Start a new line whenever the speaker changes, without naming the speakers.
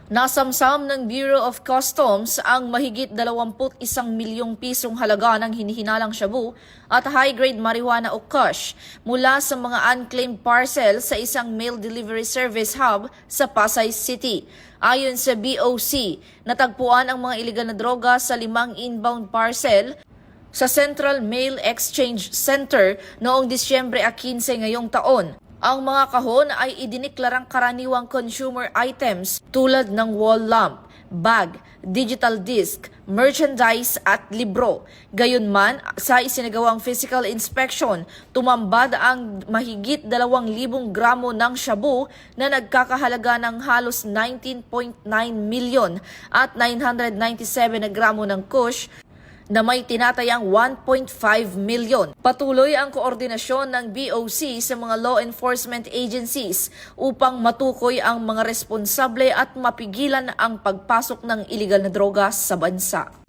Nasamsam ng Bureau of Customs ang mahigit 21 milyong pisong halaga ng hinihinalang shabu at high-grade marijuana o kush mula sa mga unclaimed parcel sa isang mail delivery service hub sa Pasay City. Ayon sa BOC, natagpuan ang mga iligal na droga sa 5 inbound parcel sa Central Mail Exchange Center noong Disyembre 15 ngayong taon. Ang mga kahon ay idiniklarang karaniwang consumer items tulad ng wall lamp, bag, digital disc, merchandise at libro. Gayunman, sa isinagawang physical inspection, tumambad ang mahigit 2,000 gramo ng shabu na nagkakahalaga ng halos 19.9 milyon at 997 na gramo ng kush na may tinatayang 1.5 milyon. Patuloy ang koordinasyon ng BOC sa mga law enforcement agencies upang matukoy ang mga responsable at mapigilan ang pagpasok ng iligal na droga sa bansa.